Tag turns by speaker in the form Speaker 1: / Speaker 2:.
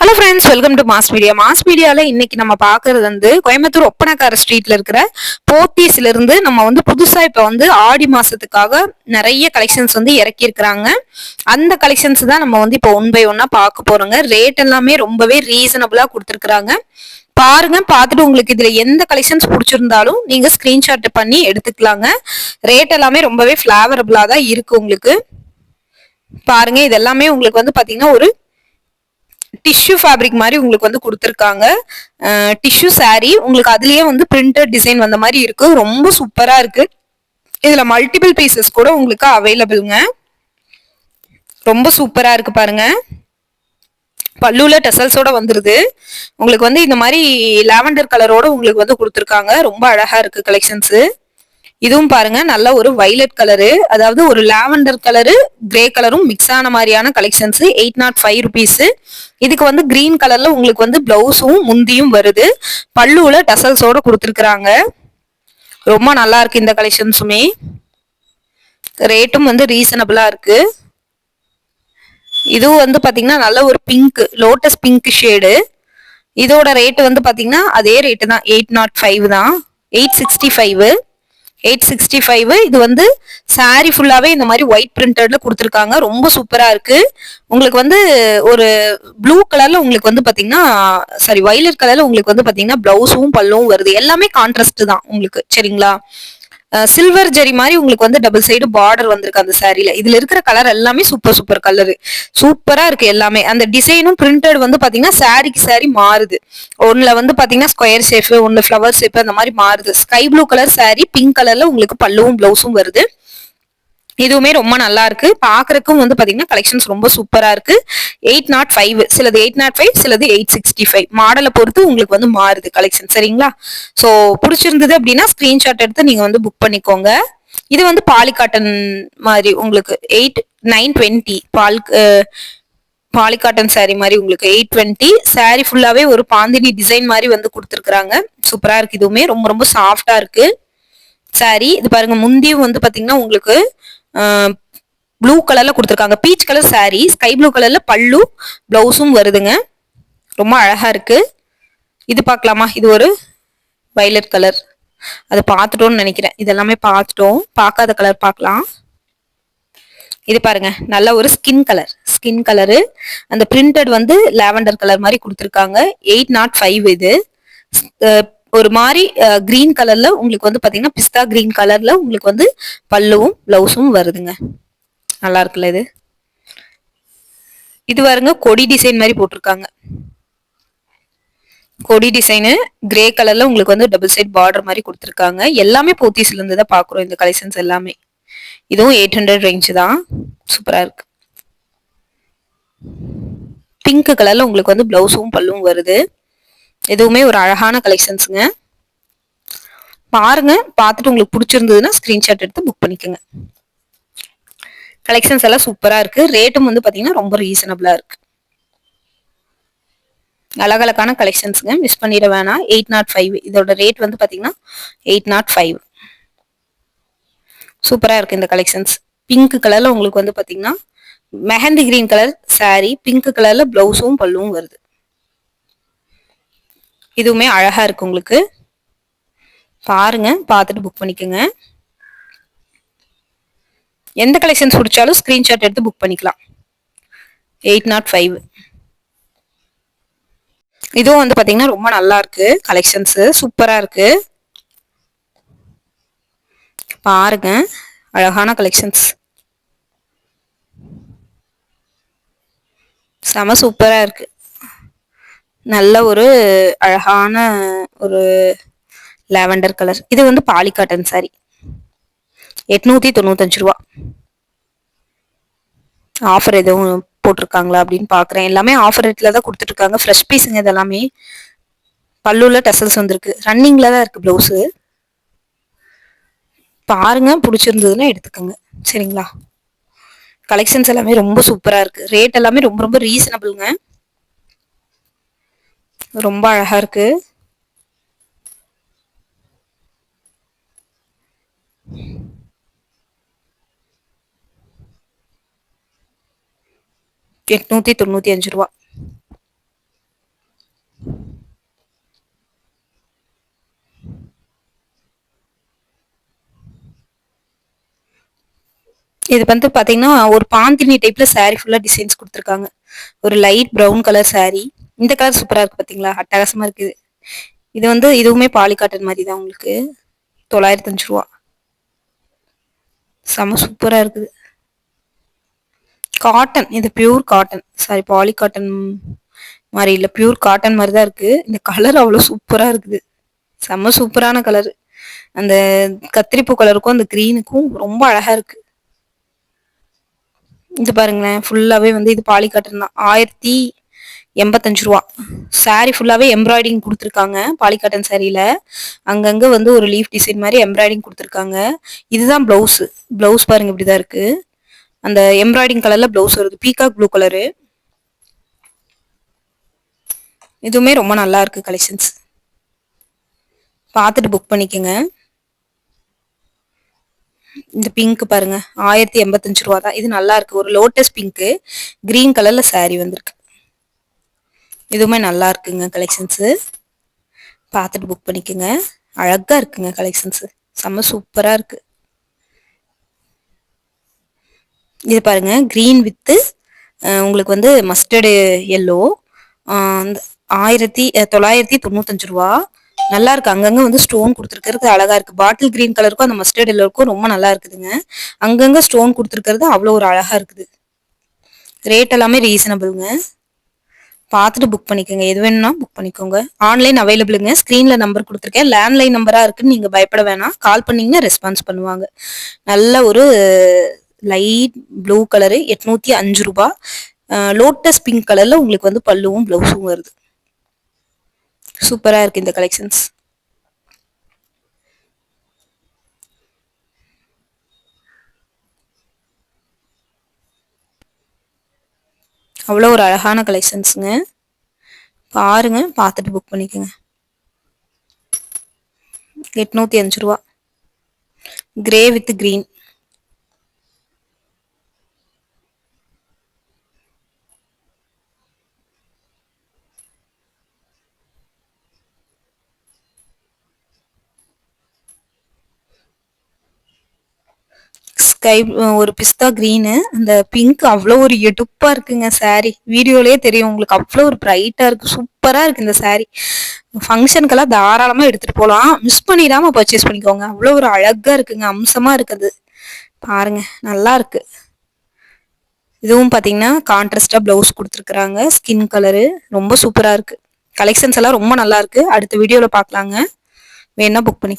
Speaker 1: Hello friends, welcome to mass media. Mass மீடியால இன்னைக்கு நம்ம பாக்குறது கோயம்புத்தூர் ஒப்பனக்கார ஸ்ட்ரீட்ல இருக்கிற போத்தீஸ்ல இருந்து நம்ம புதுசா இப்ப ஆடி மாசத்துக்காக நிறைய கலெக்ஷன்ஸ் இறக்கி இருக்கிறாங்க. அந்த கலெக்ஷன்ஸ் தான் நம்ம இப்ப ஒன் பை ஒன்னா பார்க்க போறோங்க. ரேட் எல்லாமே ரொம்பவே ரீசனபிளா கொடுத்துருக்காங்க. பாருங்க, பார்த்துட்டு உங்களுக்கு இதுல எந்த கலெக்ஷன்ஸ் பிடிச்சிருந்தாலும் நீங்க ஸ்கிரீன்ஷாட் பண்ணி எடுத்துக்கலாங்க. ரேட் எல்லாமே ரொம்பவே ஃபிளேவரபிளா தான் இருக்கு உங்களுக்கு. பாருங்க, இது எல்லாமே உங்களுக்கு பாத்தீங்கன்னா ஒரு டிஷ்யூ ஃபேப்ரிக் மாதிரி உங்களுக்கு கொடுத்துருக்காங்க. டிஷ்யூ சாரி உங்களுக்கு அதுலயே பிரிண்டட் டிசைன் வந்த மாதிரி இருக்கு. ரொம்ப சூப்பரா இருக்கு. இதுல மல்டிபிள் பீசஸ் கூட உங்களுக்கு அவைலபிள்ங்க. ரொம்ப சூப்பரா இருக்கு பாருங்க. பல்லுல டெசல்ஸோட வந்துருது. உங்களுக்கு இந்த மாதிரி லாவெண்டர் கலரோட உங்களுக்கு கொடுத்துருக்காங்க. ரொம்ப அழகா இருக்கு கலெக்ஷன்ஸ். இதுவும் பாருங்க, நல்ல ஒரு வைலட் கலரு, அதாவது ஒரு லாவெண்டர் கலரு கிரே கலரும் மிக்ஸ் ஆன மாதிரியான கலெக்ஷன்ஸ். 805 ருபீஸ். இதுக்கு கிரீன் கலர்ல உங்களுக்கு பிளவுஸும் முந்தியும் வருது. பல்லுல டசல்ஸோட கொடுத்துருக்காங்க. ரொம்ப நல்லா இருக்கு இந்த கலெக்ஷன்ஸுமே. ரேட்டும் ரீசனபிளா இருக்கு. இதுவும் பாத்தீங்கன்னா நல்ல ஒரு பிங்க், லோட்டஸ் பிங்க் ஷேடு. இதோட ரேட் பாத்தீங்கன்னா அதே ரேட்டு தான், 805 தான். 865. 865. இது சாரி ஃபுல்லாவே இந்த மாதிரி ஒயிட் பிரிண்டட்ல கொடுத்துருக்காங்க. ரொம்ப சூப்பரா இருக்கு. உங்களுக்கு ஒரு ப்ளூ கலர்ல உங்களுக்கு பாத்தீங்கன்னா சாரி வயலட் கலர்ல உங்களுக்கு பாத்தீங்கன்னா பிளவுஸும் பல்லும் வருது. எல்லாமே கான்ட்ராஸ்ட் தான் உங்களுக்கு, சரிங்களா? சில்வர் ஜெரி மாதிரி உங்களுக்கு டபுள் சைடு பார்டர் வந்திருக்கு அந்த சாரியில. இதுல இருக்கிற கலர் எல்லாமே சூப்பர் சூப்பர் கலரு. சூப்பரா இருக்கு எல்லாமே. அந்த டிசைனும் பிரிண்டட் பாத்தீங்கன்னா சாரிக்கு சாரி மாறுது. ஒண்ணுல பாத்தீங்கன்னா ஸ்கொயர் ஷேப், ஒண்ணு ஃபிளவர் ஷேப், அந்த மாதிரி மாறுது. Sky blue colour sorry, pink கலர்ல உங்களுக்கு பல்லுவும் பிளவுஸும் வருது. இதுவுமே ரொம்ப நல்லா இருக்கு. பாக்குறதுக்கும் பாத்தீங்கன்னா கலெக்ஷன்ஸ் ரொம்ப சூப்பரா இருக்கு. 805. சிலது 805, சிலது 865. மாடலை பொறுத்து உங்களுக்கு மாறுது கலெக்ஷன், சரிங்களா? சோ பிடிச்சிருந்தது அப்படின்னா ஸ்கிரீன்ஷாட் எடுத்து நீங்க புக் பண்ணிக்கோங்க. இது பாலி காட்டன் மாதிரி உங்களுக்கு 920 பாலி காட்டன் சாரி மாதிரி உங்களுக்கு 820. சாரி ஃபுல்லாவே ஒரு பாந்தினி டிசைன் மாதிரி கொடுத்துருக்காங்க. சூப்பரா இருக்கு. இதுவுமே ரொம்ப ரொம்ப சாஃப்டா இருக்கு சாரி. இது பாருங்க, முந்தியும் பாத்தீங்கன்னா உங்களுக்கு ப்ளூ கலர்ல கொடுத்துருக்காங்க. Peach colour sorry, sky blue கலர்ல பல்லு பிளவுஸும் வருதுங்க. ரொம்ப அழகா இருக்கு. இது பார்க்கலாமா? இது ஒரு வயலட் கலர். அதை பார்த்துட்டோம்னு நினைக்கிறேன். இதெல்லாமே பார்த்துட்டோம். பார்க்காத கலர் பார்க்கலாம். இது பாருங்க, நல்ல ஒரு ஸ்கின் கலரு. அந்த பிரிண்டட் லாவெண்டர் கலர் மாதிரி கொடுத்துருக்காங்க. 805. இது ஒரு மாதிரி கிரீன் கலர்ல உங்களுக்கு பாத்தீங்கன்னா பிஸ்தா கிரீன் கலர்ல உங்களுக்கு பல்லுவும் பிளவுஸும் வருதுங்க. நல்லா இருக்குல்ல இது. இது பாருங்க, கொடி டிசைன் மாதிரி போட்டிருக்காங்க. கொடி டிசைனு கிரே கலர்ல உங்களுக்கு டபுள் சைட் பார்டர் மாதிரி கொடுத்துருக்காங்க. எல்லாமே போத்தீஸ்ல இருந்து தான் பாக்குறோம் இந்த கலெக்ஷன்ஸ் எல்லாமே. இதுவும் 800 ரேஞ்ச் தான். சூப்பரா இருக்கு. பிங்க் கலர்ல உங்களுக்கு பிளவுஸும் பல்லும் வருது. எதுவுமே ஒரு அழகான கலெக்ஷன்ஸுங்க. பாருங்க, பார்த்துட்டு உங்களுக்கு பிடிச்சிருந்ததுன்னா ஸ்கிரீன்ஷாட் எடுத்து புக் பண்ணிக்கோங்க. கலெக்ஷன்ஸ் எல்லாம் சூப்பரா இருக்கு. ரேட்டும் பாத்தீங்கன்னா ரொம்ப ரீசனபிளா இருக்கு. அழகழகான கலெக்ஷன்ஸ்ங்க, மிஸ் பண்ணிட வேணாம். 805. இதோட ரேட் பாத்தீங்கன்னா 805. சூப்பரா இருக்கு இந்த கலெக்ஷன்ஸ். பிங்க் கலர்ல உங்களுக்கு பாத்தீங்கன்னா mehndi green colour sorry, pink கலர்ல பிளவுஸும் பல்லுவும் வருது. இதுவுமே அழகா இருக்கு உங்களுக்கு. பாருங்க, பார்த்துட்டு புக் பண்ணிக்கோங்க. எந்த கலெக்ஷன்ஸ் பிடிச்சாலும் ஸ்கிரீன்ஷாட் எடுத்து புக் பண்ணிக்கலாம். 805. இதுவும் பாத்தீங்கன்னா ரொம்ப நல்லா இருக்கு. கலெக்ஷன்ஸ் சூப்பரா இருக்கு. பாருங்க, அழகான கலெக்ஷன்ஸ். செம சூப்பரா இருக்கு. நல்ல ஒரு அழகான ஒரு லாவெண்டர் கலர். இது பாலி காட்டன் சாரி. 895 ரூபா. ஆஃபர் எதுவும் போட்டிருக்காங்களா அப்படின்னு பாக்குறேன். எல்லாமே ஆஃபர் ரேட்ல தான் கொடுத்துட்டு இருக்காங்க. ஃப்ரெஷ் பீஸுங்க இது எல்லாமே. பல்லுல டெசல்ஸ் வந்திருக்கு. ரன்னிங்ல தான் இருக்கு பிளவுஸ். பாருங்க, பிடிச்சிருந்ததுன்னா எடுத்துக்கோங்க, சரிங்களா? கலெக்ஷன்ஸ் எல்லாமே ரொம்ப சூப்பரா இருக்கு. ரேட் எல்லாமே ரொம்ப ரொம்ப ரீசனபிள்ங்க. ரொம்ப அழகா இருக்கு. $895. இது வந்து பாத்தீங்கன்னா ஒரு பாந்தினி டைப்ல saree ஃபுல்லா டிசைன்ஸ் கொடுத்துருக்காங்க. ஒரு லைட் ப்ரௌன் கலர் saree. இந்த கலர் சூப்பரா இருக்கு பாத்தீங்களா? அட்டகாசமா இருக்குது. இது வந்து இதுவுமே பாலி காட்டன் மாதிரி தான் உங்களுக்கு. ரூ. 905. செம சூப்பரா இருக்குது. காட்டன், இது pure cotton. Sari, poly cotton மாதிரி இல்ல, பியூர் காட்டன் மாதிரி தான் இருக்கு. இந்த கலர் அவ்வளவு சூப்பரா இருக்குது. செம்ம சூப்பரான கலர். அந்த கத்திரிப்பூ கலருக்கும் அந்த கிரீனுக்கும் ரொம்ப அழகா இருக்கு. இது பாருங்களேன், ஃபுல்லாவே வந்து இது பாலி காட்டன் தான். ரூ. 1085. சாரி ஃபுல்லாவே எம்ப்ராய்டிங் கொடுத்துருக்காங்க. பாலி காட்டன் சாரியில அங்கங்க வந்து ஒரு லீஃப் டிசைன் மாதிரி எம்ப்ராய்டிங் கொடுத்துருக்காங்க. இதுதான் பிளவுஸ். பிளவுஸ் பாருங்க இப்படிதான் இருக்கு. அந்த எம்ப்ராய்டிங் கலர்ல பிளவுஸ் வருது. Peacock blue colour. இதுவுமே ரொம்ப நல்லா இருக்கு கலெக்ஷன்ஸ். பார்த்துட்டு புக் பண்ணிக்கோங்க. இந்த பிங்க் பாருங்க, ரூ. 1085 தான். இது நல்லா இருக்கு. ஒரு லோட்டஸ் பிங்க் கிரீன் கலர்ல saree வந்திருக்கு. இதுவுமே நல்லா இருக்குங்க கலெக்ஷன்ஸ். பார்த்துட்டு புக் பண்ணிக்கோங்க. அழகா இருக்குங்க கலெக்ஷன்ஸ். செம்ம சூப்பரா இருக்கு. இது பாருங்க, கிரீன் வித்து உங்களுக்கு வந்து மஸ்டர்டு எல்லோ. 1995. நல்லா இருக்கு. அங்கங்க வந்து ஸ்டோன் கொடுத்துருக்கிறது அழகா இருக்கு. பாட்டில் கிரீன் கலருக்கும் அந்த மஸ்டர்ட் எல்லோருக்கும் ரொம்ப நல்லா இருக்குதுங்க. அங்கங்க ஸ்டோன் கொடுத்துருக்கிறது அவ்வளோ ஒரு அழகா இருக்குது. ரேட் எல்லாமே ரீசனபிள்ங்க. பார்த்துட்டு புக் பண்ணிக்கோங்க. எது வேணும்னா புக் பண்ணிக்கோங்க. ஆன்லைன் அவைலபிளுங்க. ஸ்க்ரீன்ல நம்பர் கொடுத்துருக்கேன். லேண்ட்லைன் நம்பரா இருக்குன்னு நீங்க பயப்பட வேணாம். கால் பண்ணீங்கன்னா ரெஸ்பான்ஸ் பண்ணுவாங்க. நல்ல ஒரு லைட் ப்ளூ கலரு, ரூ. 805. லோட்டஸ் பிங்க் கலர்ல உங்களுக்கு வந்து பல்லுவும் பிளவுஸும் வருது. சூப்பரா இருக்கு இந்த கலெக்ஷன்ஸ். அவ்வளோ ஒரு அழகான கலெக்ஷன்ஸுங்க. பாருங்க, பார்த்துட்டு புக் பண்ணிக்கோங்க. ரூ. 805. Grey with green. ஸ்கை ஒரு பிஸ்தா கிரீனு. அந்த பிங்க் அவ்வளோ ஒரு எடுப்பா இருக்குங்க saree. வீடியோலயே தெரியும் உங்களுக்கு. அவ்வளோ ஒரு பிரைட்டா இருக்கு. சூப்பரா இருக்கு இந்த saree. ஃபங்க்ஷனுக்கெல்லாம் தாராளமா எடுத்துட்டு போகலாம். மிஸ் பண்ணிடாம பர்ச்சேஸ் பண்ணிக்கோங்க. அவ்வளோ ஒரு அழகா இருக்குங்க. அம்சமா இருக்குது. பாருங்க, நல்லா இருக்கு. இதுவும் பாத்தீங்கன்னா கான்ட்ராஸ்டா பிளவுஸ் கொடுத்துருக்காங்க. ஸ்கின் கலரு ரொம்ப சூப்பரா இருக்கு. கலெக்ஷன்ஸ் எல்லாம் ரொம்ப நல்லா இருக்கு. அடுத்த வீடியோல பார்க்கலாங்க. வேணா புக் பண்ணி